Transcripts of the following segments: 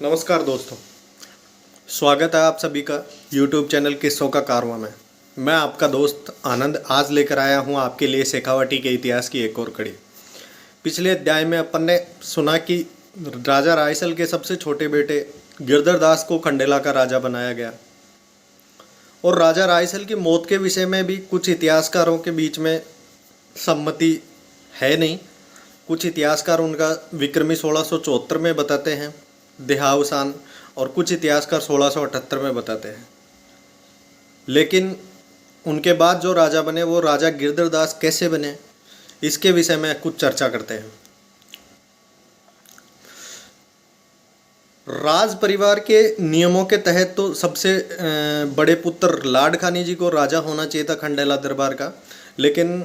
नमस्कार दोस्तों, स्वागत है आप सभी का YouTube चैनल किस्सों का कारवां में। मैं आपका दोस्त आनंद आज लेकर आया हूं आपके लिए शेखावाटी के इतिहास की एक और कड़ी। पिछले अध्याय में अपन ने सुना कि राजा रायसल के सबसे छोटे बेटे गिरधर दास को खंडेला का राजा बनाया गया और राजा रायसल की मौत के विषय में भी कुछ इतिहासकारों के बीच में सम्मति है नहीं। कुछ इतिहासकार उनका विक्रमी 1674 में बताते हैं देहावसान, और कुछ इतिहासकार 1678 में बताते हैं। लेकिन उनके बाद जो राजा बने वो राजा गिरधर दास कैसे बने, इसके विषय में कुछ चर्चा करते हैं। राज परिवार के नियमों के तहत तो सबसे बड़े पुत्र लाडखानी जी को राजा होना चाहिए था खंडेला दरबार का, लेकिन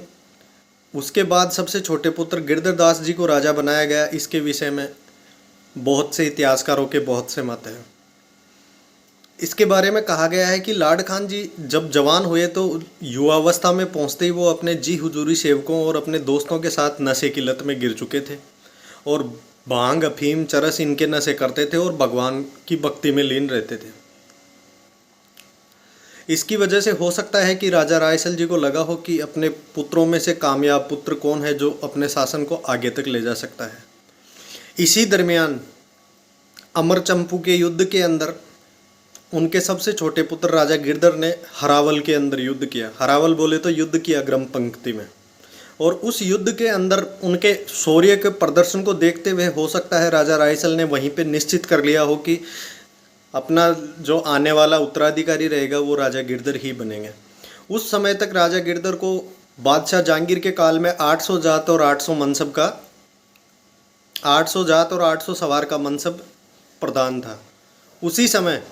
उसके बाद सबसे छोटे पुत्र गिरधर दास जी को राजा बनाया गया। इसके विषय में बहुत से इतिहासकारों के बहुत से मत हैं। इसके बारे में कहा गया है कि लाड खान जी जब जवान हुए तो युवावस्था में पहुंचते ही वो अपने जी हुजूरी सेवकों और अपने दोस्तों के साथ नशे की लत में गिर चुके थे और भांग, अफीम, चरस इनके नशे करते थे और भगवान की भक्ति में लीन रहते थे। इसकी वजह से हो सकता है कि राजा रायसल जी को लगा हो कि अपने पुत्रों में से कामयाब पुत्र कौन है जो अपने शासन को आगे तक ले जा सकता है। इसी दरमियान अमरचंपू के युद्ध के अंदर उनके सबसे छोटे पुत्र राजा गिरधर ने हरावल के अंदर युद्ध किया। हरावल बोले तो युद्ध की अग्रम पंक्ति में, और उस युद्ध के अंदर उनके शौर्य के प्रदर्शन को देखते हुए हो सकता है राजा रायसल ने वहीं पे निश्चित कर लिया हो कि अपना जो आने वाला उत्तराधिकारी रहेगा वो राजा गिरधर ही बनेंगे। उस समय तक राजा गिरधर को बादशाह जहांगीर के काल में 800 जात और 800 सवार का मनसब प्रदान था। उसी समय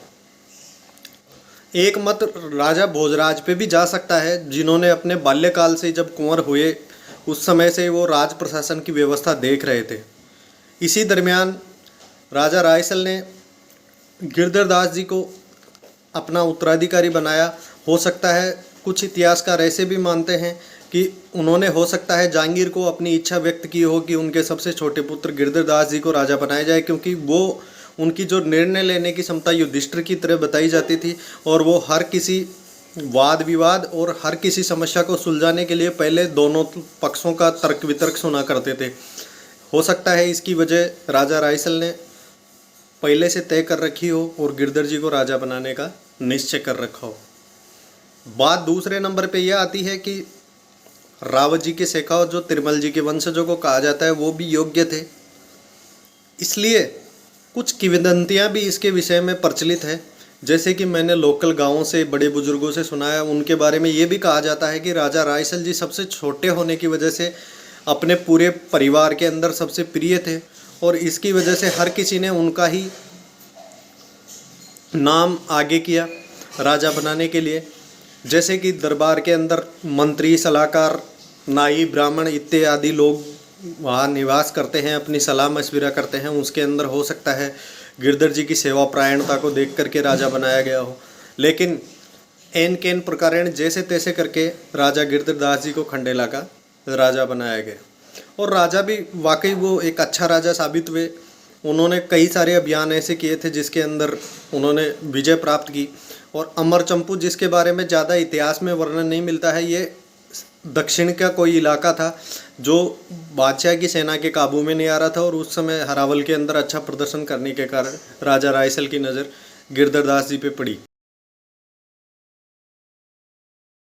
एक मत राजा भोजराज पे भी जा सकता है, जिन्होंने अपने बाल्यकाल से जब कुंवर हुए उस समय से वो राज प्रशासन की व्यवस्था देख रहे थे। इसी दरमियान राजा रायसल ने गिरधर दास जी को अपना उत्तराधिकारी बनाया। हो सकता है कुछ इतिहासकार ऐसे भी मानते हैं कि उन्होंने हो सकता है जहांगीर को अपनी इच्छा व्यक्त की हो कि उनके सबसे छोटे पुत्र गिरधर दास जी को राजा बनाया जाए, क्योंकि वो उनकी जो निर्णय लेने की क्षमता युधिष्ठिर की तरह बताई जाती थी और वो हर किसी वाद विवाद और हर किसी समस्या को सुलझाने के लिए पहले दोनों पक्षों का तर्क वितर्क सुना करते थे। हो सकता है इसकी वजह राजा रायसल ने पहले से तय कर रखी हो और गिरधर जी को राजा बनाने का निश्चय कर रखा हो। बात दूसरे नंबर पे यह आती है कि रावत जी के शेखावत जो तिरमल जी के वंशजों को कहा जाता है वो भी योग्य थे, इसलिए कुछ किंवदंतियाँ भी इसके विषय में प्रचलित है। जैसे कि मैंने लोकल गांवों से बड़े बुजुर्गों से सुना है, उनके बारे में ये भी कहा जाता है कि राजा रायसल जी सबसे छोटे होने की वजह से अपने पूरे परिवार के अंदर सबसे प्रिय थे और इसकी वजह से हर किसी ने उनका ही नाम आगे किया राजा बनाने के लिए। जैसे कि दरबार के अंदर मंत्री, सलाहकार, नाई, ब्राह्मण इत्यादि लोग वहाँ निवास करते हैं, अपनी सलाह मशविरा करते हैं। उसके अंदर हो सकता है गिरधर जी की सेवा परायणता को देख करके राजा बनाया गया हो, लेकिन एन केन प्रकारेण जैसे तैसे करके राजा गिरधर दास जी को खंडेला का राजा बनाया गया और राजा भी वाकई वो एक अच्छा राजा साबित हुए। उन्होंने कई सारे अभियान ऐसे किए थे जिसके अंदर उन्होंने विजय प्राप्त की। और अमरचंपू, जिसके बारे में ज़्यादा इतिहास में वर्णन नहीं मिलता है, ये दक्षिण का कोई इलाका था जो बादशाह की सेना के काबू में नहीं आ रहा था और उस समय हरावल के अंदर अच्छा प्रदर्शन करने के कारण राजा रायसल की नज़र गिरधर दास जी पे पड़ी।